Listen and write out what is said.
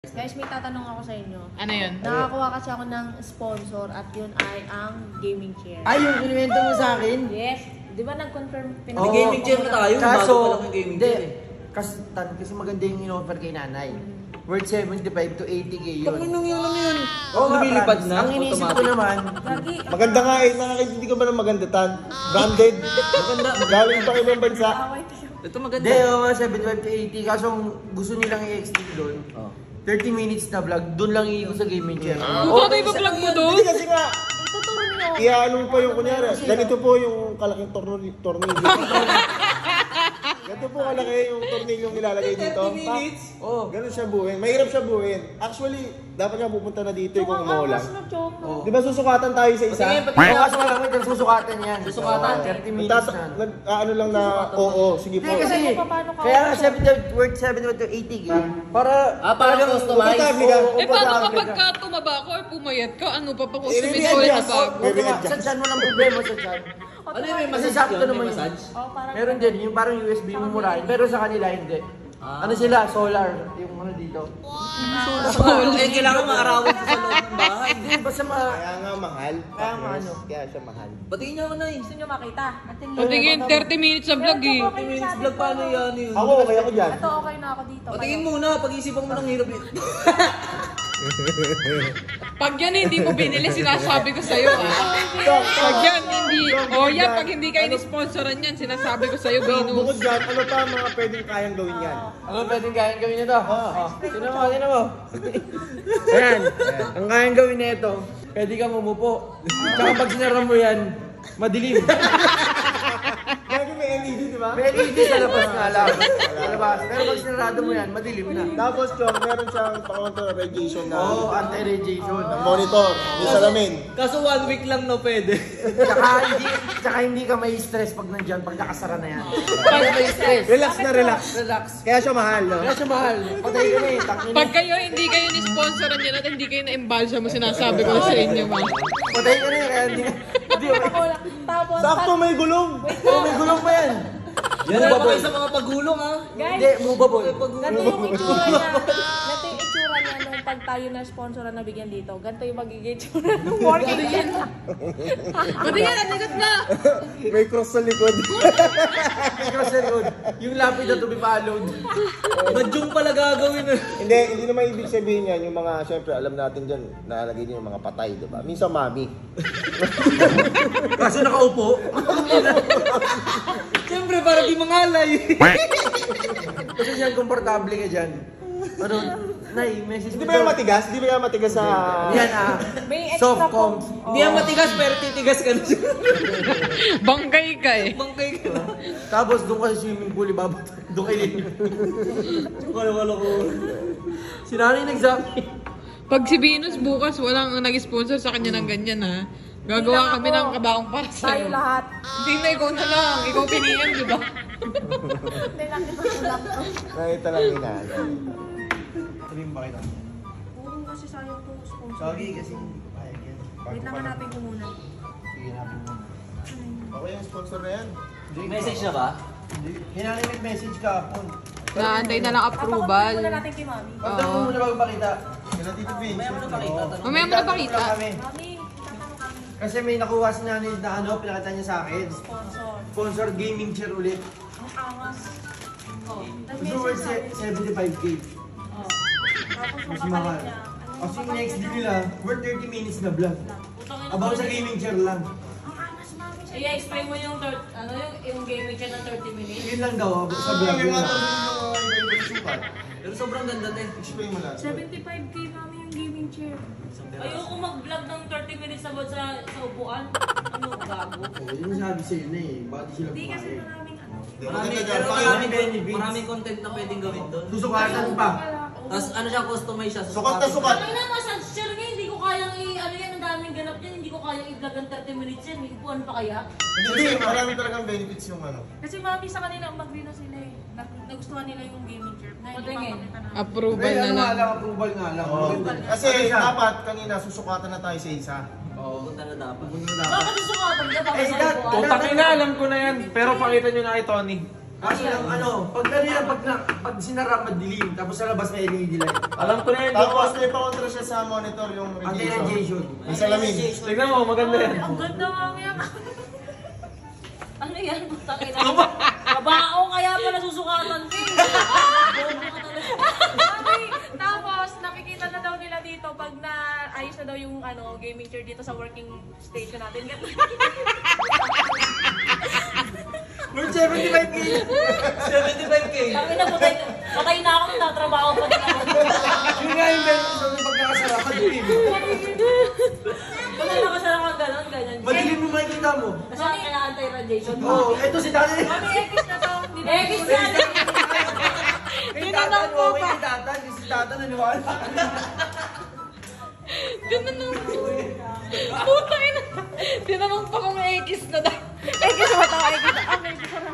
Guys, may tatanong ako sa inyo. Ano yun? Nakakuha kasi ako ng sponsor at yun ay ang gaming chair. Ay, yung kinuwento mo sa akin? Yes. Di ba nag-confirm? Oo, gaming chair na tayo. Kaso, bago pa lang yung gaming hindi. chair eh. Kasi maganda yung in-offer kay nanay. Worth 75 to 80k yun. Pakinong yun naman yun. Oo, lumilipad na. Ang iniisip ko automatic. naman, Gagi. Maganda nga eh, nakakaintindi ka ba ng maganda tan? Branded. Maganda. Galing pa ibang bansa. Away tayo. Ito maganda. hindi, 75 to 80. Kaso ang gusto nilang i-extend doon, Oh. 30 minutes na vlog, doon lang iikot sa gaming chair. Ano ba ipa-plug mo doon? Hindi kasi nga, Tuturo niyo. iaano pa yung kunyari. Ganito po yung kalaking tornilyo. Ganito po kalaki yung tornilyong nilalagay dito. 30 minutes? Oh, ganun siya buuin. Mahirap siya buuin. Actually, dapat nga pupunta na dito kung umuulan. Mas na joke mo. Di ba susukatan tayo sa isa? Patingin, Oo, patingin. kaso wala mo, yung susukatan yan. Susukatan? 30 minutes na. Ano lang na, oo, sige po. Hindi kasi, paano ka- kaya nga 70, worth 75 to 80k. Para, Para customize. Komportable ka. Eh, paano Komportable kapag ka. ka tumaba ko or pumayat ka? Ano pa I-readjust. ulit na bago? Sa chan mo ng problema sa chan. Ano yun, may Kasi massage sakto yun? naman May yun. massage? Oh, parang Meron din, yung parang USB mo murahin. Pero sa kanila hindi. Ano sila? Solar. Yung ano dito. Eh, kailangan maarawan sa loob ng bahay. Hindi, basta Kaya nga mahal. Kaya nga, ano. Kaya siya mahal. Patingin niyo ako na gusto niyo makita. At Patingin, 30 minutes sa vlog eh. 30 minutes vlog, paano yan yun? Ako, okay ako dyan. Ito okay na ako dito. Patingin muna, pag-isipan mo ng hirap yun. Pag yan hindi mo binili, sinasabi ko sa'yo Pag yan hindi, pag hindi kayo ni-sponsoran yan, sinasabi ko sa'yo, So, Venus. bukod dyan, ano pa mga pwedeng kayang gawin yan? Ano pwedeng kayang gawin nito? Sino mo, sino mo? Ayan. Ang kayang gawin nito, pwede kang umupo. Tsaka pag sinara mo yan, madilim. Lagi may LED, di ba? May LED sa labas nga lang. Sa labas. Pero pag sinarado mo yan, madilim na. Tapos, Chong, meron siyang pang-control radiation na Oo, anti-radiation. monitor, yung salamin. Kaso 1 week lang no pwede. Tsaka hindi ka may stress pag nandyan, pag nakasara na yan. Pag may stress. Relax na relax. Relax. Kaya siya mahal, no? Kaya siya mahal. Patay ka na eh. Takin Pag kayo hindi kayo ni-sponsoran yan at hindi kayo na-embalsa mo, sinasabi ko sa inyo, ma. Patay ka na eh. Kaya hindi ka. Hindi Ako lang. Tapos, Sakto may gulong. Oo, may gulong pa yan. Yan ba kayo sa mga pagulong ha? Hindi, movable. ganito yung itsura niya. Ganito yung itsura niya nung pag tayo na sponsoran na bigyan dito. Ganito yung magiging itsura nung working niya. Patingin, anigot na! May cross sa likod. Cross the road. Yung lapid na to be followed. Badyong pala gagawin eh. Hindi naman ibig sabihin yan, yung mga, syempre, alam natin dyan, nalagay din yung mga patay, di ba? Minsan mami. Kaso nakaupo. Siyempre, para di mangalay. Kasi dyan, komportable ka dyan. Ano, Nay, message Hindi mo ba yan daw. matigas? Hindi ba yan matigas sa... Yan May extra soft comms. Hindi yan matigas, pero titigas ka na siya. Bangkay ka eh. Bangkay ka na. Tapos doon ka sa swimming pool, ibabot. Doon kayo Kalo-kalo ko. Si nanay nag-zap. Pag si Venus bukas walang nag-sponsor sa kanya ng ganyan ha. Gagawa kami ng kabaong para Tayo sa'yo. lahat. Hindi na, ikaw na lang. Ikaw piniyam, di ba? Hindi lang ito lang to. Nakita lang yun na. Sabihin ba kita? Oo, kasi sayang to sponsor. Sorry kasi payag yan. Wait lang, hanapin ko muna. Sige, hanapin mo. Okay yung sponsor na yan. Message na ba? Hinanay nag-message ka hapon. Naantay na lang Papakunin approval. muna natin kay Mami. Pagka mo muna bago pakita. Kailan Tito Vince? Mamaya mo na pakita. Mamaya mo na pakita. Kami. Mami, tatanong kami. Kasi may nakuha si nanay na ano, pinakita niya sa akin. Sponsor. Sponsor gaming chair ulit. Ang angas. Oh, Gusto worth nag-message sa akin. 75k. Oh. Tapos yung Mas kapalit mahal. niya. Kasi yung next day nila, worth 30 minutes na vlog. Putangin About sa gaming chair lang. Ang angas, Mami. I-explain mo yung yung gaming chair ng 30 minutes. Yun lang daw, sa vlog yun lang. Pero sobrang ganda te. Explain mo lang. 75k, Mami, yung gaming chair. Ayoko mag-vlog ng 30 minutes about sa upuan. Ano, gago. Oo, yun sabi sa'yo na eh. Bakit di sila Hindi kasi pumayag? maraming ano. Maraming content na pwedeng gawin doon. Susukatan pa. Tapos ano siya, customize siya. Sukat na sukat. Ano na, massage chair nga, hindi ko kayang ano yan, ang daming ganap yan, hindi ko kayang i-vlog ng 30 minutes yan. May upuan pa kaya? Hindi, marami talagang benefits yung ano. Kasi Mami, sa kanila, mag-view na sila eh. Nagustuhan nila yung gaming chair. Na hindi Patingin. papakita na. Approval na Ano nga lang. lang, approval nga lang. Oo. Maganda. Kasi dapat kanina susukatan na tayo sa isa. Oo. Punta na dapat. Pupunta na dapat. Bakit susukatan ka? Bakit Eh, sa dad, upuan? Putang ina, alam ko na yan. Pero pakita nyo na kay Tony. Kaso lang pag ganyan, pag sinara madilim, tapos sa labas may LED light. Alam ko na yun. Tapos may pa-contra siya sa monitor yung Anti-radiation. Yung salamin. Tignan mo, maganda yan. Ang ganda mamaya. Ano yan? Putang ina. Kabao kaya pala susukatan ko. Tapos, nakikita na daw nila dito pag naayos na daw yung gaming chair dito sa working station natin. Lord, 75K! 75K! Ang ina, patay na ako, tatrabaho pa din ako. Yun nga yung ganyan sa pagkakasara ka, dream. Pag nakasara ka gano'n, ganyan. Madilim mo makikita mo. Kasi kailangan anti-radiation. Oo, eto si Tatan. Mami, ekis na to. Hindi na Ekis na! Kay Tatan, okay kay Tatan. Kasi si Tatan naniwala. Tinanong Puta ina. Tinanong pa kung X na daw. X ba ito? X na.